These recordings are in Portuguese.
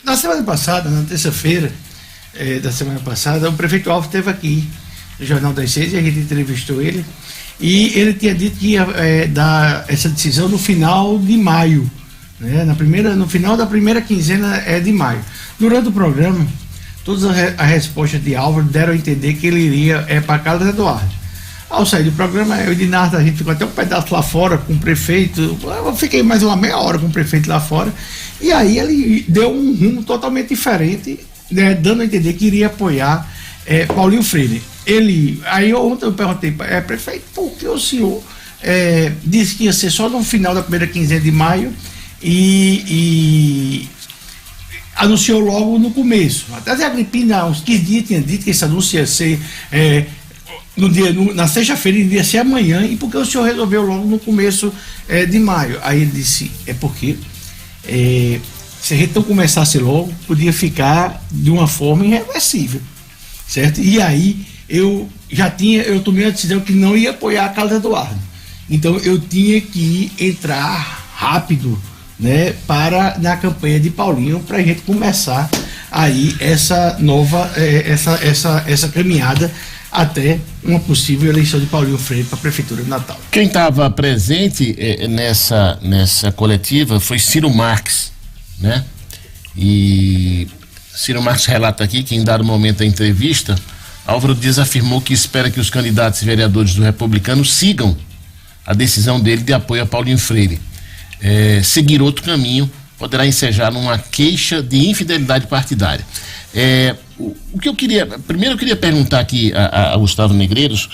Na semana passada, na terça-feira da semana passada, o prefeito Álvaro esteve aqui no Jornal das 6 e a gente entrevistou ele. E ele tinha dito que ia dar essa decisão no final de maio, né? No final da primeira quinzena de maio. Durante o programa, todas as respostas de Álvaro deram a entender que ele iria para Carlos Eduardo. Ao sair do programa, eu e Dinardo, a gente ficou até um pedaço lá fora com o prefeito. Eu fiquei mais uma meia hora com o prefeito lá fora. E aí ele deu um rumo totalmente diferente, né, dando a entender que iria apoiar Paulinho Freire. Aí ontem eu perguntei, prefeito, por que o senhor disse que ia ser só no final da primeira quinzena de maio e anunciou logo no começo? Até a Agripina, uns 15 dias, tinha dito que esse anúncio ia ser na sexta-feira, iria ser amanhã, e por que o senhor resolveu logo no começo de maio? Aí ele disse, porque se a gente não começasse logo, podia ficar de uma forma irreversível, certo? E aí eu tomei a decisão que não ia apoiar a Carlos Eduardo. Então eu tinha que entrar rápido, né, na campanha de Paulinho, para a gente começar aí essa nova, essa caminhada até uma possível eleição de Paulinho Freire para a Prefeitura de Natal. Quem estava presente nessa coletiva foi Ciro Marques, né? E Ciro Marques relata aqui que em dado momento da entrevista, Álvaro Dias afirmou que espera que os candidatos e vereadores do Republicano sigam a decisão dele de apoio a Paulinho Freire. Seguir outro caminho poderá ensejar numa queixa de infidelidade partidária. O que eu queria perguntar aqui a Gustavo Negreiros,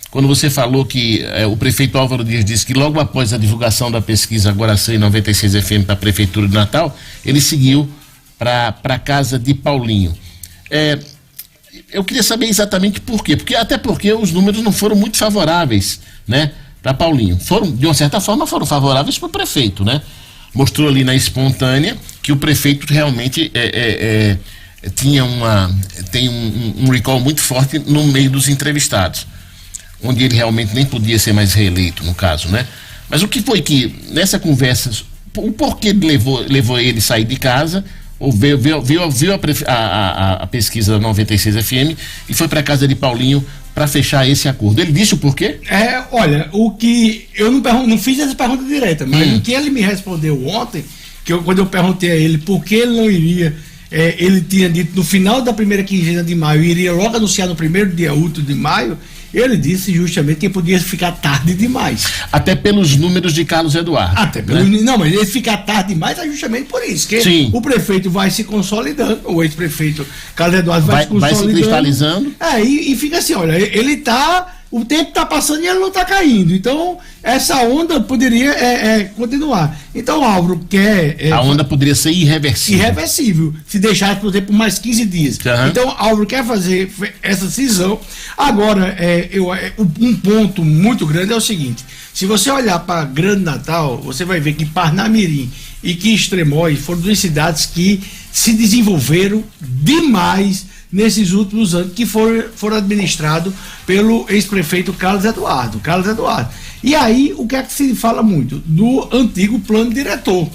quando você falou que o prefeito Álvaro Dias disse que logo após a divulgação da pesquisa Guaraçã e 96 FM para a Prefeitura de Natal, ele seguiu para a casa de Paulinho. Eu queria saber exatamente por quê, até porque os números não foram muito favoráveis, né, para Paulinho. De uma certa forma, foram favoráveis para o prefeito, né? Mostrou ali na espontânea que o prefeito realmente tem um recall muito forte no meio dos entrevistados, onde ele realmente nem podia ser mais reeleito, no caso, né? Mas o que foi que, nessa conversa, o porquê levou ele a sair de casa, ou viu a pesquisa da 96 FM e foi para a casa de Paulinho para fechar esse acordo? Ele disse o porquê? Olha, o que eu não fiz essa pergunta direta, mas o que ele me respondeu ontem, quando eu perguntei a ele por que ele não iria, ele tinha dito no final da primeira quinzena de maio, iria logo anunciar no primeiro dia útil de maio. Ele disse justamente que podia ficar tarde demais. Até pelos números de Carlos Eduardo. Não, mas ele ficar tarde demais é justamente por isso, que Sim. O prefeito vai se consolidando, o ex-prefeito Carlos Eduardo vai se consolidando. Vai se cristalizando. E fica assim, olha, o tempo está passando e ele não está caindo. Então, essa onda poderia continuar. Então, Álvaro quer... a onda poderia ser irreversível. Irreversível, se deixar, por exemplo, mais 15 dias. Uhum. Então, Álvaro quer fazer essa decisão. Agora, um ponto muito grande é o seguinte: se você olhar para Grande Natal, você vai ver que Parnamirim e que Extremóis foram duas cidades que se desenvolveram demais nesses últimos anos, que foram administrados pelo ex-prefeito Carlos Eduardo. E aí, o que é que se fala muito? Do antigo plano diretor.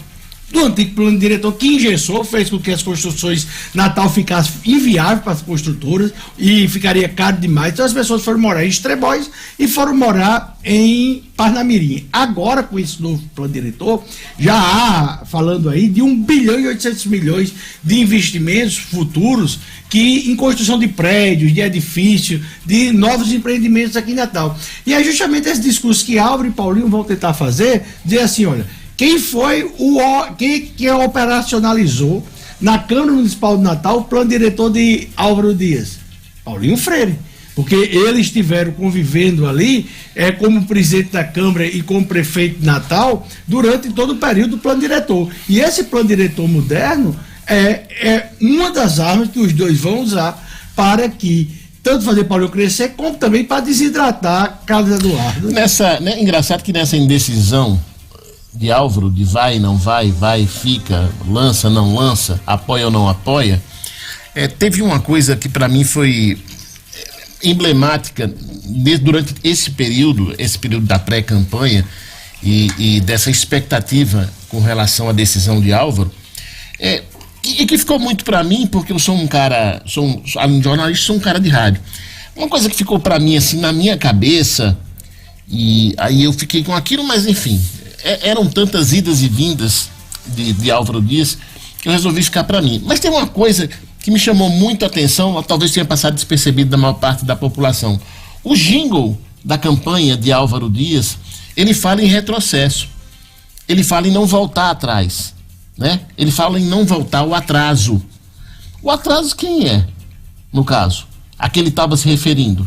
Que engessou, fez com que as construções Natal ficassem inviáveis para as construtoras e ficaria caro demais. Então as pessoas foram morar em Extremóis e foram morar em Parnamirim. Agora, com esse novo plano diretor, já há, falando aí, de 1 bilhão e 800 milhões de investimentos futuros em construção de prédios, de edifícios, de novos empreendimentos aqui em Natal. E é justamente esse discurso que Álvaro e Paulinho vão tentar fazer, dizer assim, olha, quem foi que operacionalizou na Câmara Municipal de Natal o plano diretor de Álvaro Dias? Paulinho Freire. Porque eles estiveram convivendo ali como presidente da Câmara e como prefeito de Natal durante todo o período do plano diretor. E esse plano diretor moderno é uma das armas que os dois vão usar para que tanto fazer Paulinho crescer, como também para desidratar Carlos Eduardo. Engraçado que nessa indecisão de Álvaro, de vai, não vai, fica, lança, não lança, apoia ou não apoia, teve uma coisa que para mim foi emblemática durante esse período da pré-campanha e dessa expectativa com relação à decisão de Álvaro, E que ficou muito para mim, porque eu sou um cara, além de jornalista, sou um cara de rádio. Uma coisa que ficou para mim, assim, na minha cabeça, e aí eu fiquei com aquilo, mas enfim, eram tantas idas e vindas de Álvaro Dias, que eu resolvi ficar para mim. Mas tem uma coisa que me chamou muito a atenção, talvez tenha passado despercebido da maior parte da população. O jingle da campanha de Álvaro Dias, ele fala em retrocesso, ele fala em não voltar atrás, né? Ele fala em não voltar ao atraso. O atraso quem é, no caso? A que ele estava se referindo?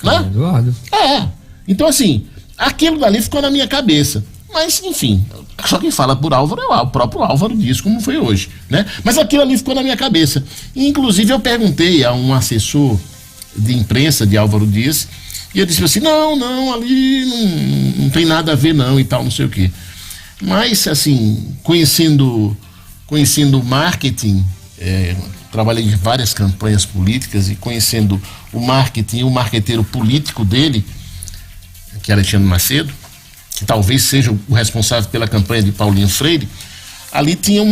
Né? Eduardo. Então assim, aquilo dali ficou na minha cabeça. Mas, enfim, só quem fala por Álvaro é o próprio Álvaro Dias, como foi hoje, né? Mas aquilo ali ficou na minha cabeça. E, inclusive, eu perguntei a um assessor de imprensa de Álvaro Dias, e ele disse assim, não, ali não tem nada a ver não, e tal, não sei o quê. Mas, assim, conhecendo o marketing, trabalhei em várias campanhas políticas, e conhecendo o marketing e o marqueteiro político dele, que era Alexandre Macedo, que talvez seja o responsável pela campanha de Paulinho Freire, ali tinha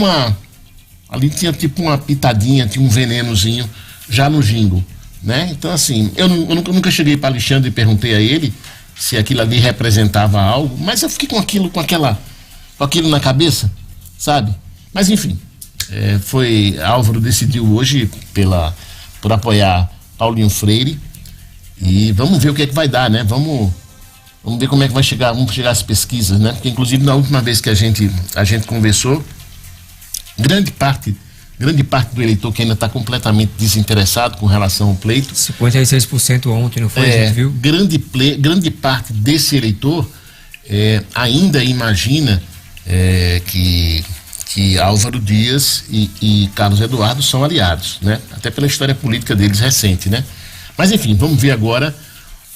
tipo uma pitadinha, tinha um venenozinho já no jingle, né? Então assim, eu nunca cheguei para Alexandre e perguntei a ele se aquilo ali representava algo, mas eu fiquei com aquilo na cabeça, sabe? Mas enfim, Álvaro decidiu hoje por apoiar Paulinho Freire, e vamos ver o que é que vai dar, né? Vamos ver como é que vamos chegar as pesquisas, né? Porque inclusive na última vez que a gente conversou, grande parte do eleitor que ainda está completamente desinteressado com relação ao pleito. 56% ontem, não foi, a gente viu? Grande parte desse eleitor ainda imagina que Álvaro Dias e Carlos Eduardo são aliados, né? Até pela história política deles recente, né? Mas enfim, vamos ver agora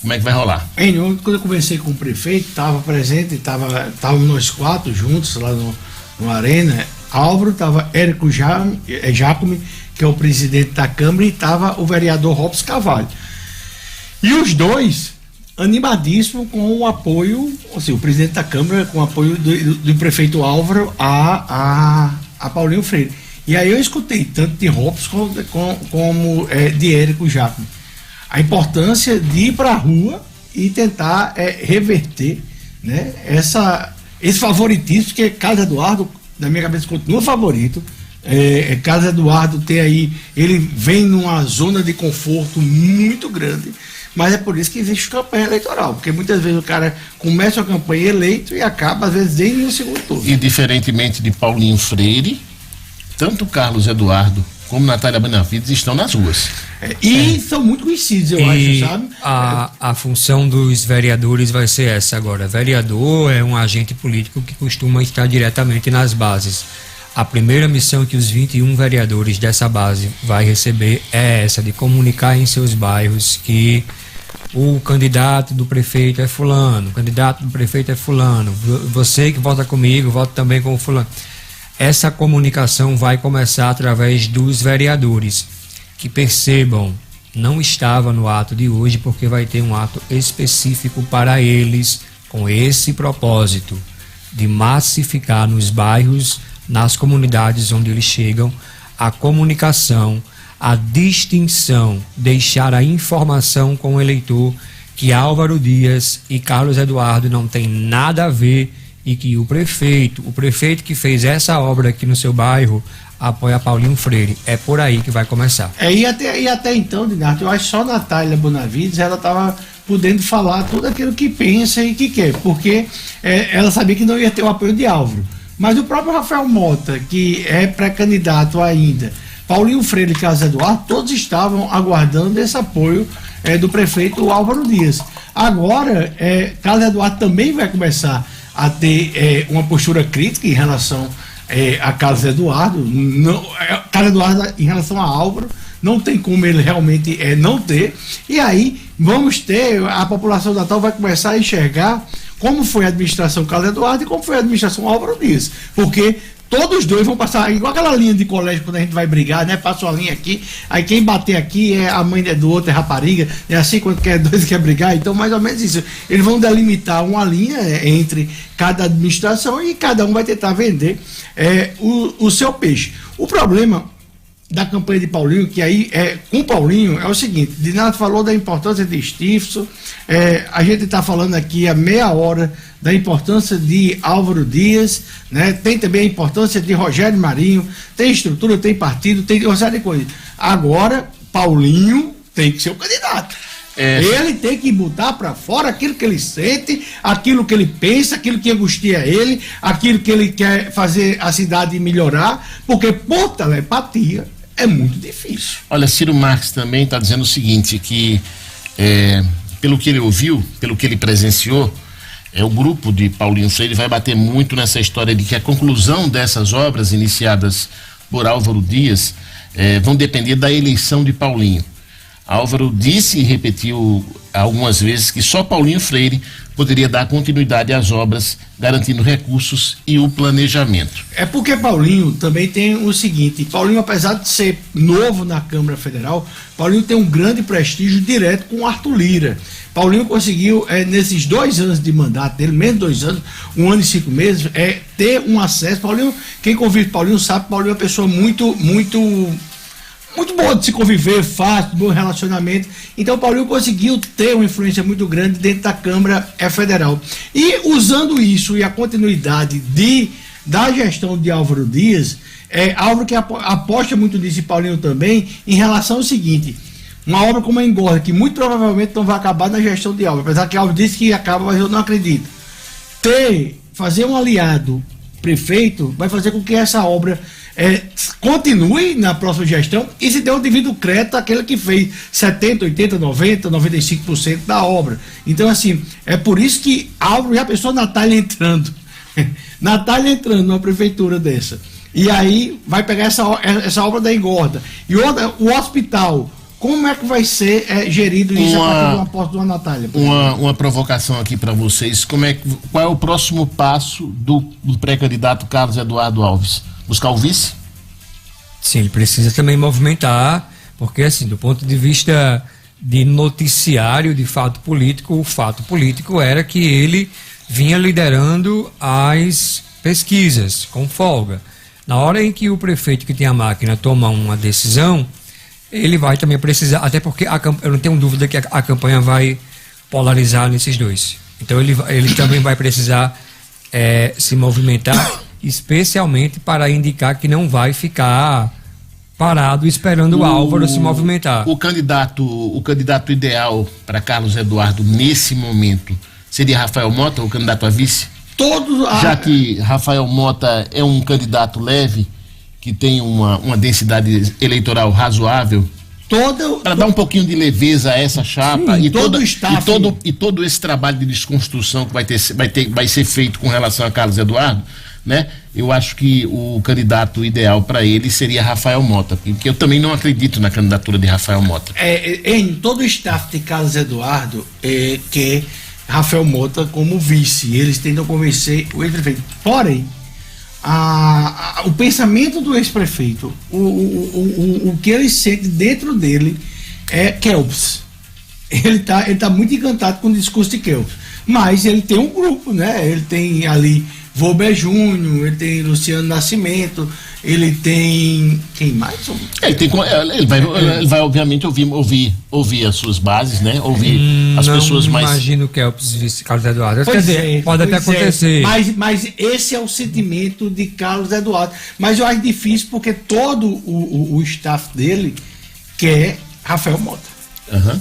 como é que vai rolar. Quando eu conversei com o prefeito, estava presente, estávamos nós quatro juntos lá no Arena. Álvaro, estava Érico Jacome, que é o presidente da Câmara, e estava o vereador Robson Carvalho. E os dois animadíssimos com o apoio, assim, o presidente da Câmara com o apoio do prefeito Álvaro a Paulinho Freire. E aí eu escutei tanto de Robson como de Érico Jacome a importância de ir para a rua e tentar reverter, né, esse favoritismo, que Carlos Eduardo, na minha cabeça, continua favorito. Carlos Eduardo ele vem numa zona de conforto muito grande, mas é por isso que existe campanha eleitoral, porque muitas vezes o cara começa a campanha eleito e acaba, às vezes, nem no segundo turno. E diferentemente de Paulinho Freire, tanto Carlos Eduardo como Natália Benavides estão nas ruas. São muito conhecidos, eu acho, sabe? A função dos vereadores vai ser essa agora. Vereador é um agente político que costuma estar diretamente nas bases. A primeira missão que os 21 vereadores dessa base vai receber é essa, de comunicar em seus bairros que o candidato do prefeito é fulano, você que vota comigo, vota também com o fulano. Essa comunicação vai começar através dos vereadores, que percebam, não estava no ato de hoje, porque vai ter um ato específico para eles, com esse propósito, de massificar nos bairros, nas comunidades onde eles chegam, a comunicação, a distinção, deixar a informação com o eleitor que Álvaro Dias e Carlos Eduardo não tem nada a ver, e que o prefeito que fez essa obra aqui no seu bairro apoia Paulinho Freire. É por aí que vai começar. E até então, Dinardo, eu acho que só Natália Benavides ela estava podendo falar tudo aquilo que pensa e que quer, porque ela sabia que não ia ter o apoio de Álvaro. Mas o próprio Rafael Mota, que é pré-candidato ainda, Paulinho Freire e Carlos Eduardo, todos estavam aguardando esse apoio do prefeito Álvaro Dias. Agora, Carlos Eduardo também vai começar a ter uma postura crítica em relação a Carlos Eduardo. Carlos Eduardo em relação a Álvaro, não tem como ele realmente não ter. E aí a população do Natal vai começar a enxergar como foi a administração Carlos Eduardo e como foi a administração Álvaro Dias, porque Todos os dois vão passar, igual aquela linha de colégio quando a gente vai brigar, né? Passa uma linha aqui, aí quem bater aqui é a mãe do outro, é rapariga, é assim quando dois quer brigar, então mais ou menos isso. Eles vão delimitar uma linha entre cada administração e cada um vai tentar vender o seu peixe. O problema da campanha de Paulinho, que aí com Paulinho é o seguinte: Dinato falou da importância de Stifson, a gente está falando aqui há meia hora da importância de Álvaro Dias, né? Tem também a importância de Rogério Marinho, tem estrutura, tem partido, tem uma série de coisas. Agora, Paulinho tem que ser o candidato. Ele tem que botar para fora aquilo que ele sente, aquilo que ele pensa, aquilo que angustia ele, aquilo que ele quer fazer a cidade melhorar, porque por telepatia é muito difícil. Olha, Ciro Marques também está dizendo o seguinte, que pelo que ele ouviu, pelo que ele presenciou, o grupo de Paulinho Freire vai bater muito nessa história de que a conclusão dessas obras iniciadas por Álvaro Dias vão depender da eleição de Paulinho. Álvaro disse e repetiu algumas vezes que só Paulinho Freire poderia dar continuidade às obras, garantindo recursos e o planejamento. É porque Paulinho também tem o seguinte: Paulinho, apesar de ser novo na Câmara Federal, Paulinho tem um grande prestígio direto com o Arthur Lira. Paulinho conseguiu, nesses 2 anos de mandato dele, menos 2 anos, 1 ano e 5 meses, ter um acesso. Paulinho, quem convive Paulinho sabe que Paulinho é uma pessoa muito boa de se conviver, fácil, bom relacionamento. Então Paulinho conseguiu ter uma influência muito grande dentro da Câmara Federal. E usando isso e a continuidade da gestão de Álvaro Dias, Álvaro que aposta muito nisso, e Paulinho também, em relação ao seguinte: uma obra como a Engorda, que muito provavelmente não vai acabar na gestão de Álvaro, apesar que Álvaro disse que acaba, mas eu não acredito. Fazer um aliado prefeito vai fazer com que essa obra continue na próxima gestão e se dê o devido crédito àquele que fez 70%, 80%, 90%, 95% da obra. Então, assim, é por isso que Álvaro já pensou Natália entrando. Natália entrando numa prefeitura dessa. E aí vai pegar essa obra da Engorda. E outra, o hospital. Como é que vai ser gerido isso a partir de uma aposta de uma Natália? Uma provocação aqui para vocês. Qual é o próximo passo do pré-candidato Carlos Eduardo Alves? Buscar o vice? Sim, ele precisa também movimentar, porque assim, do ponto de vista de noticiário, de fato político, o fato político era que ele vinha liderando as pesquisas com folga. Na hora em que o prefeito que tem a máquina toma uma decisão, ele vai também precisar, até porque eu não tenho dúvida que a campanha vai polarizar nesses dois. Então ele também vai precisar se movimentar, especialmente para indicar que não vai ficar parado esperando o Álvaro se movimentar. O candidato ideal para Carlos Eduardo nesse momento seria Rafael Mota, o candidato a vice? Já que Rafael Mota é um candidato leve, que tem uma densidade eleitoral razoável, para dar um pouquinho de leveza a essa chapa. Sim, e todo esse trabalho de desconstrução que vai ser feito com relação a Carlos Eduardo, né? Eu acho que o candidato ideal para ele seria Rafael Mota, porque eu também não acredito na candidatura de Rafael Mota. Em todo o staff de Carlos Eduardo, que Rafael Mota como vice, eles tentam convencer o ex-prefeito. Porém, o pensamento do ex-prefeito, o que ele sente dentro dele é Kelps. Ele tá muito encantado com o discurso de Kelps. Mas ele tem um grupo, né? Ele tem ali Volber Júnior, ele tem Luciano Nascimento, ele tem... Quem mais? Ele vai obviamente ouvir as suas bases, né? Ouvir as pessoas mais... Não imagino que é o vice Carlos Eduardo. Quer dizer, pode até acontecer. Mas esse é o sentimento de Carlos Eduardo. Mas eu acho difícil porque todo o staff dele quer Rafael Mota. Uhum.